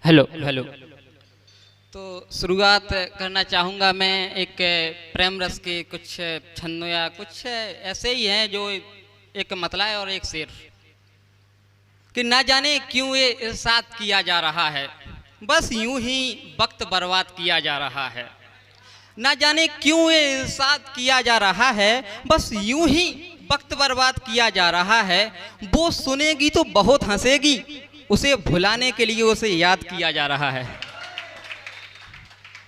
Hello hello. तो शुरुआत करना चाहूँगा मैं एक प्रेम रस के कुछ छंदों या कुछ ऐसे ही हैं जो एक मतला है और एक शेर कि ना जाने क्यों ये इरसाद किया जा रहा है, बस यूं ही वक्त बर्बाद किया जा रहा है। ना जाने क्यों ये इरसाद किया जा रहा है, बस यूं ही वक्त बर्बाद किया जा रहा है। वो सुनेगी तो बहुत हंसेगी, उसे भुलाने के लिए उसे याद किया जा रहा है।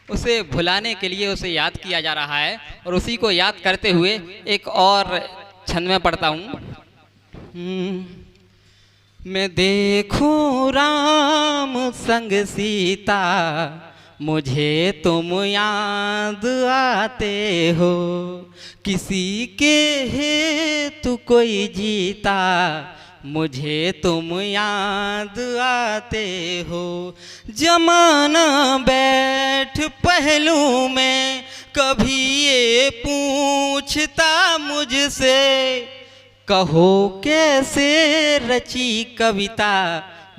उसे भुलाने के लिए उसे याद किया जा रहा है। और उसी को याद करते हुए एक और छंद में पढ़ता हूँ। मैं देखूं राम संग सीता, मुझे तुम याद आते हो। किसी के हेतु कोई जीता, मुझे तुम याद आते हो। जमाना बैठ पहलू में कभी ये पूछता मुझसे, कहो कैसे रची कविता,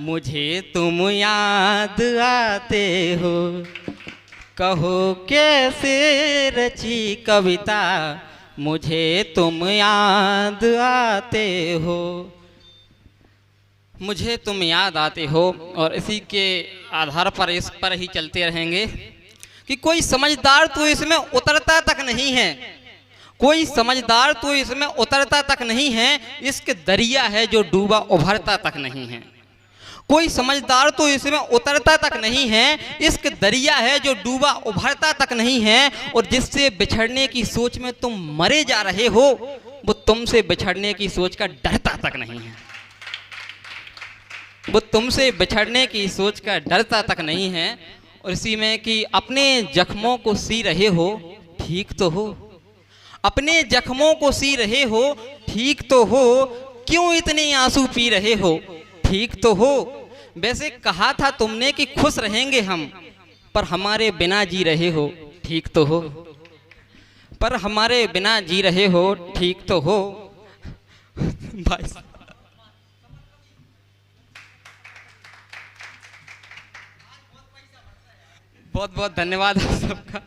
मुझे तुम याद आते हो। कहो कैसे रची कविता, मुझे तुम याद आते हो। मुझे तुम याद आते हो। और इसी के आधार पर इस पर ही चलते रहेंगे कि कोई समझदार तो इसमें उतरता तक नहीं है। कोई समझदार तो इसमें उतरता तक नहीं है, इश्क दरिया है जो डूबा उभरता तक नहीं है। कोई समझदार तो इसमें उतरता तक नहीं है, इश्क दरिया है जो डूबा उभरता तक नहीं है। और जिससे बिछड़ने की सोच में तुम मरे जा रहे हो, वो तुमसे बिछड़ने की सोच का डरता तक नहीं है। वो तुमसे बिछड़ने की सोच का डरता तक नहीं है। और इसी में कि अपने जख्मों को सी रहे हो, ठीक तो हो। अपने जख्मों को सी रहे हो, ठीक तो हो। क्यों इतने आंसू पी रहे हो, ठीक तो हो। वैसे कहा था तुमने कि खुश रहेंगे हम, पर हमारे बिना जी रहे हो, ठीक तो हो। पर हमारे बिना जी रहे हो, ठीक तो हो। भाई बहुत बहुत धन्यवाद आप सबका।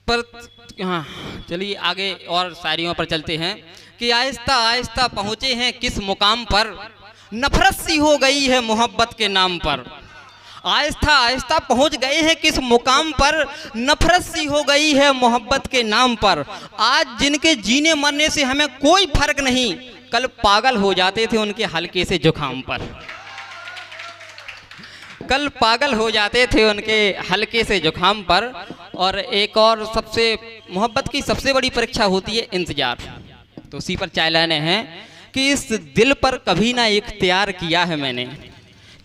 पर हाँ, चलिए आगे और शायरियों पर चलते हैं कि आहिस्ता आहिस्ता पहुँचे हैं किस मुकाम पर, नफरत सी हो गई है मोहब्बत के नाम पर। आहिस्ता आहिस्ता पहुँच गए हैं किस मुकाम पर, नफरत सी हो गई है मोहब्बत के नाम पर। आज जिनके जीने मरने से हमें कोई फर्क नहीं, कल पागल हो जाते थे उनके हल्के से जुकाम पर। कल पागल हो जाते थे उनके हल्के से जुकाम पर। और एक और सबसे मोहब्बत की सबसे बड़ी परीक्षा होती है इंतजार। तो उसी पर चाय लाने हैं कि इस दिल पर कभी ना इख्तियार किया है मैंने,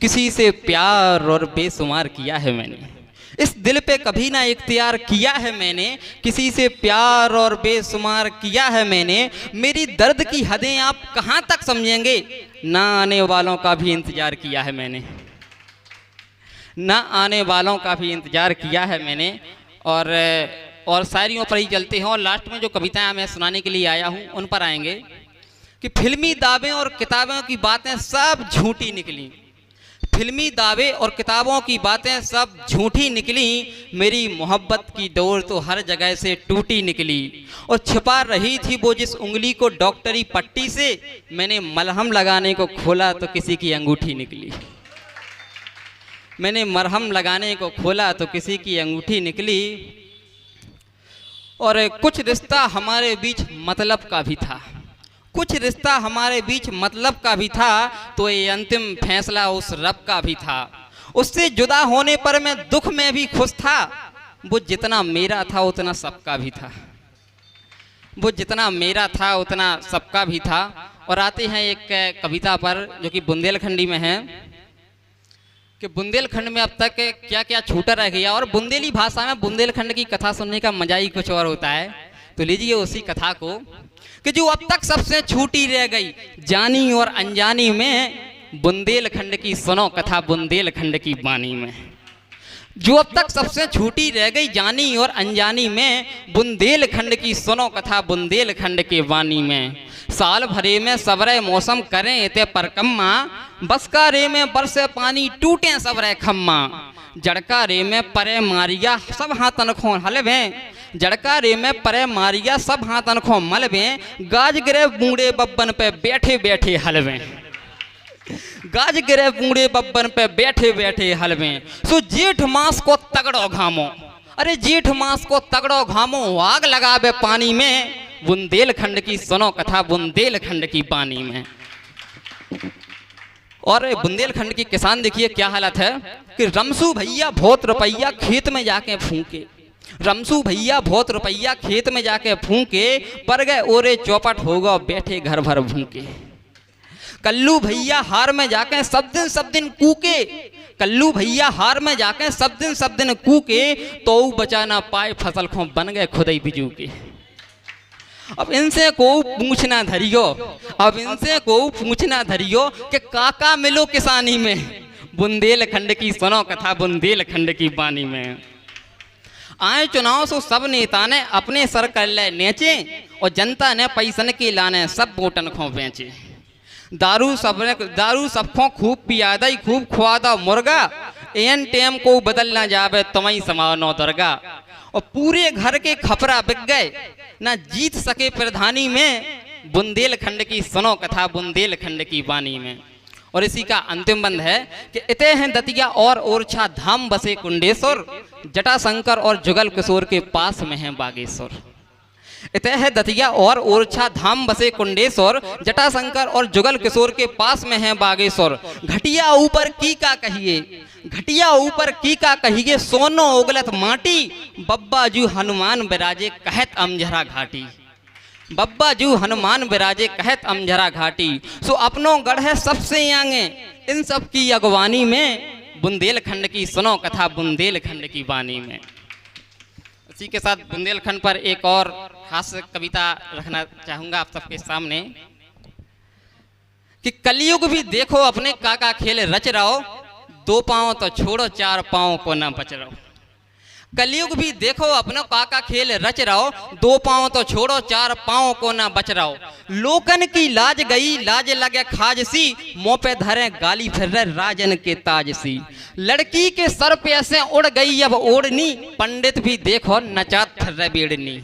किसी से प्यार और बेशुमार किया है मैंने। इस दिल पे कभी ना इख्तियार किया है मैंने, किसी से प्यार और बेशुमार किया है मैंने। मेरी दर्द की हदें आप कहाँ तक समझेंगे, ना आने वालों का भी इंतजार किया है मैंने। ना आने वालों का भी इंतजार किया है मैंने। और शायरियों पर ही चलते हैं। और लास्ट में जो कविताएं मैं सुनाने के लिए आया हूँ उन पर आएंगे कि फिल्मी दावे और किताबों की बातें सब झूठी निकली। फिल्मी दावे और किताबों की बातें सब झूठी निकली। मेरी मोहब्बत की डोर तो हर जगह से टूटी निकली। और छिपा रही थी वो जिस उंगली को डॉक्टरी पट्टी से, मैंने मलहम लगाने को खोला तो किसी की अंगूठी निकली। मैंने मरहम लगाने को खोला तो किसी की अंगूठी निकली। और कुछ रिश्ता हमारे बीच मतलब का भी था, कुछ रिश्ता हमारे बीच मतलब का भी था। तो ये अंतिम फैसला उस रब का भी था। उससे जुदा होने पर मैं दुख में भी खुश था। वो जितना मेरा था उतना सबका भी था। वो जितना मेरा था उतना सबका भी था। और आते हैं एक कविता पर जो कि बुंदेलखंडी में है कि बुंदेलखंड में अब तक क्या क्या छूटा रह गया। और बुंदेली भाषा में बुंदेलखंड की कथा सुनने का मजा ही कुछ और होता है। तो लीजिए उसी कथा को कि जो अब तक सबसे छूटी रह गई, जानी और अनजानी में, बुंदेलखंड की सुनो कथा बुंदेलखंड की बानी में। जो अब तक सबसे छोटी रह गई जानी और अनजानी में, बुंदेलखंड की सुनो कथा बुंदेलखंड के वाणी में। साल भरे में सबरे मौसम करें इते परकम्मा, बसका रे में बरसे पानी टूटे सबरे खम्मा। जड़का रे में परे मारिया सब हाथन खो हलवे, जड़का रे में परे मारिया सब हाथन खो मलवे। गाज गिरे बूढ़े बब्बन पे बैठे बैठे हलवे, गाज गिरे बूढ़े बब्बन पे बैठे बैठे हलवे। सो जेठ मास को तगड़ो घामो, अरे जेठ मास को तगड़ो घामो, आग लगावे पानी में। बुंदेलखंड की सुनो कथा बुंदेलखंड की पानी में। और बुंदेलखंड की किसान देखिए क्या हालत है कि रमसू भैया बहुत रुपया खेत में जाके फूके, रमसू भैया बहुत रुपया खेत में जाके फूके, पर गए ओरे चौपट होगा बैठे घर भर भूखे। कल्लू भैया हार में जाके सब दिन कूके, कल्लू भैया हार में जाके सब दिन कूके, तो बचा ना पाए फसल खो बन गए खुदई बिजू के। अब इनसे को पूछना धरियो, अब इनसे को पूछना धरियो कि काका मिलो किसानी में। बुंदेलखंड की सुनो कथा बुंदेलखंड की बानी में। आए चुनाव सो सब नेता ने अपने सर कर ले नेचे, और जनता ने पैसन के लाने सब बोटन खो बेचे। दारू सबको खूब पियादा ही खूब खुआदा मुर्गा, एन टेम को बदल ना जावे तुम्हें समानो दरगा। और पूरे घर के खपरा बिक गए ना जीत सके प्रधानी में। बुंदेलखंड की सुनो कथा बुंदेलखंड की वाणी में। और इसी का अंतिम बंद है कि इते हैं दतिया और ओरछा धाम बसे कुंडेश्वर, जटाशंकर और जुगल किशोर के पास में है बागेश्वर। इते है दतिया और ओरछा धाम बसे कुंडेश्वर, जटाशंकर और जुगल किशोर के पास में है बागेश्वर। घटिया ऊपर की का कहिए, घटिया ऊपर की का कहिए, सोनो उगलत माटी, बब्बा जू हनुमान बिराजे कहत अमझरा घाटी। बब्बा जू हनुमान बिराजे कहत अमझरा घाटी। सो अपनों गढ़ है सबसे आगे इन सब की अगवानी में। बुंदेलखंड की सुनो कथा बुंदेलखंड की वाणी में। इसी के साथ बुंदेलखंड पर एक और खास कविता रखना चाहूंगा आप सबके सामने कि कलयुग भी देखो अपने काका खेल रच रहो, 2 पांव तो छोड़ो 4 पांव को ना बच रहो। कलयुग भी देखो अपना काका खेल रच रहो, 2 पांव तो छोड़ो 4 पांव को ना बच रहो। लोकन की लाज गई लाज लगे खाज सी, मुंह पे धरे गाली फिर रहे राजन के ताज सी। लड़की के सर पे ऐसे उड़ गई अब ओढ़नी, पंडित भी देखो नचात फिर रहे बेड़नी।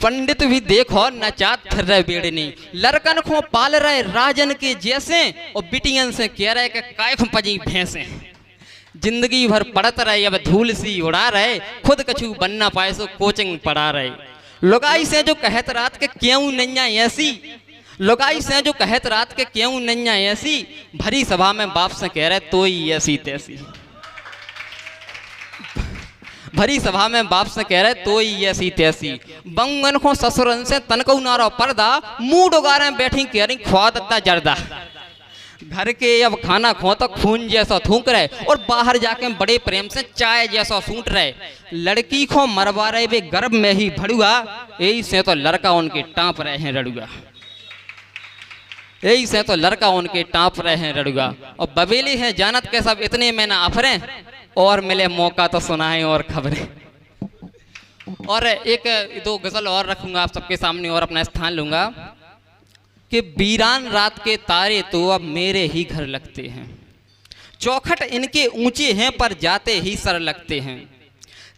पंडित भी देखो नचात फिर रहे बेड़नी। लड़कन को पाल रहे राजन के जैसे, और बिटियन से कह रहे कि काय पजी भैंसे। जिंदगी भर पढ़त रहे अब धूल सी उड़ा रहे, खुद कछु बनना पाए सो कोचिंग पढ़ा रहे। लुगाई से जो कहत रात के क्यों नैया ऐसी, लुगाई से जो कहत रात के क्यों नैया ऐसी, भरी सभा में बाप से कह रहे तो ही ऐसी तैसी। भरी सभा में बाप से कह रहे तो ही ऐसी तैसी। बंगन को ससुरन से तनकऊ नारो पर्दा, मुंह डोगारे बैठी कह रही ख्वा दत्ता जर्दा। घर के अब खाना खो तो खून जैसा थूक रहे, और बाहर जाके बड़े प्रेम से चाय जैसा सूट रहे। लड़की को मरवा रहे वे गर्भ में ही भड़ुआ, यही से तो लड़का उनके टाँप रहे हैं रड़ुआ। यही से तो लड़का उनके टाँप रहे हैं रड़ुआ। और बबेली है जानत के सब इतने में ना अफरे, और मिले मौका तो सुनाएं और खबरें। और एक 2 गजल और रखूंगा आप सबके सामने और अपना स्थान लूंगा कि वीरान रात के तारे तो अब मेरे ही घर लगते हैं। चौखट इनके ऊंचे हैं पर जाते ही सर लगते हैं।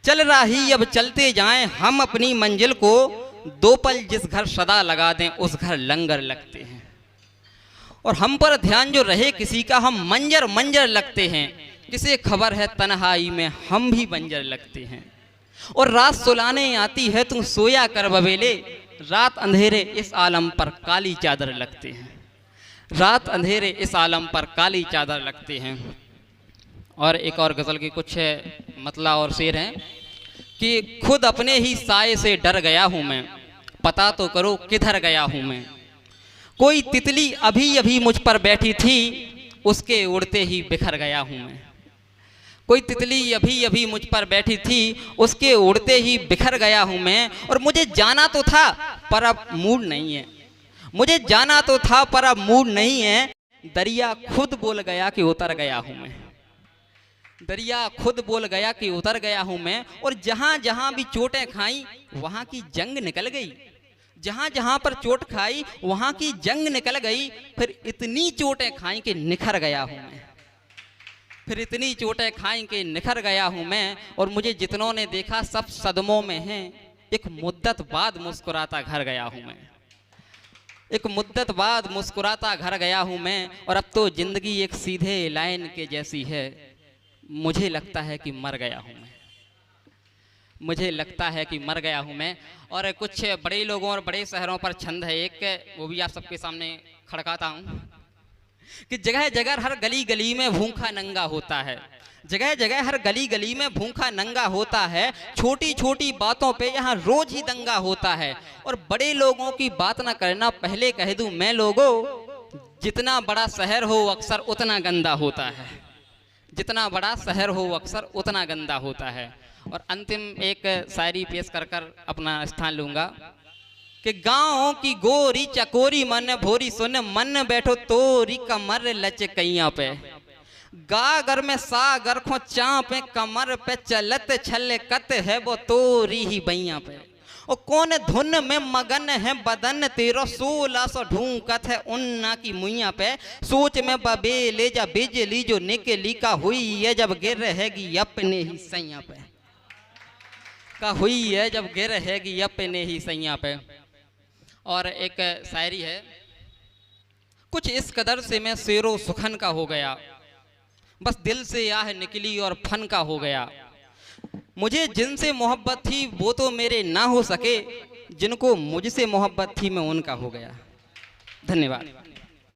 चल राही अब चलते जाएं हम अपनी मंजिल को, 2 पल जिस घर सदा लगा दें उस घर लंगर लगते हैं। और हम पर ध्यान जो रहे किसी का हम मंजर मंजर लगते हैं, किसे खबर है तन्हाई में हम भी बंजर लगते हैं। और रात सुलाने आती है तू सोया कर बबेले, रात अंधेरे इस आलम पर काली चादर लगते हैं। रात अंधेरे इस आलम पर काली चादर लगते हैं। और एक और गज़ल की कुछ मतला और शेर हैं कि खुद अपने ही साए से डर गया हूँ मैं, पता तो करो किधर गया हूँ मैं। कोई तितली अभी अभी मुझ पर बैठी थी, उसके उड़ते ही बिखर गया हूँ मैं। कोई तितली अभी अभी मुझ पर बैठी थी, उसके उड़ते ही बिखर गया हूँ मैं। और मुझे जाना तो था पर अब मूड नहीं है, मुझे जाना तो था पर अब मूड नहीं है। दरिया खुद बोल गया कि उतर गया हूँ मैं। दरिया खुद बोल गया कि उतर गया हूं मैं, और जहां जहां भी चोटें खाई वहां की जंग निकल गई। जहां जहां पर चोट खाई वहां की जंग निकल गई। फिर इतनी चोटें खाई कि निखर गया हूं मैं। फिर इतनी चोटें खाई कि निखर गया हूं मैं। और मुझे जितनों ने देखा सब सदमों में हैं। एक मुद्दत बाद मुस्कुराता घर गया हूं मैं। एक मुद्दत बाद मुस्कुराता घर गया हूं मैं। और अब तो जिंदगी एक सीधे लाइन के जैसी है। मुझे लगता है कि मर गया हूं मैं। मुझे लगता है कि मर गया हूं मैं। और कुछ बड़े लोगों और बड़े शहरों पर छंद है एक, वो भी आप सबके सामने खड़काता हूं कि जगह जगह हर गली गली में भूखा नंगा होता है। जगह जगह हर गली गली में भूखा नंगा होता है। छोटी छोटी बातों पे यहाँ रोज ही दंगा होता है। और बड़े लोगों की बात ना करना, पहले कह दूं मैं लोगों, जितना बड़ा शहर हो अक्सर उतना गंदा होता है। जितना बड़ा शहर हो अक्सर उतना गंदा होता है। और अंतिम एक शायरी पेश कर कर अपना स्थान लूंगा कि गाँव की गोरी चकोरी मन भोरी सुन, मन बैठो तोरी कमर लचकैया पे। गागर में सागर खो चाँपे कमर पे, चलत छल कत है वो तोरी ही बैया पे। और कौन धुन में मगन है बदन तेरो, 1600 ढूंकत है उन्ना की मुइया पे। सोच में बबेले जा बिजली जो निकली का हुई है जब गिर रहेगी अपने ही सैया पे। का हुई है जब गिर रहेगी अपने ही सैया पे। और एक शायरी है, कुछ इस कदर से मैं शेरो सुखन का हो गया, बस दिल से आह निकली और फन का हो गया। मुझे जिनसे मोहब्बत थी वो तो मेरे ना हो सके, जिनको मुझसे मोहब्बत थी मैं उनका हो गया। धन्यवाद।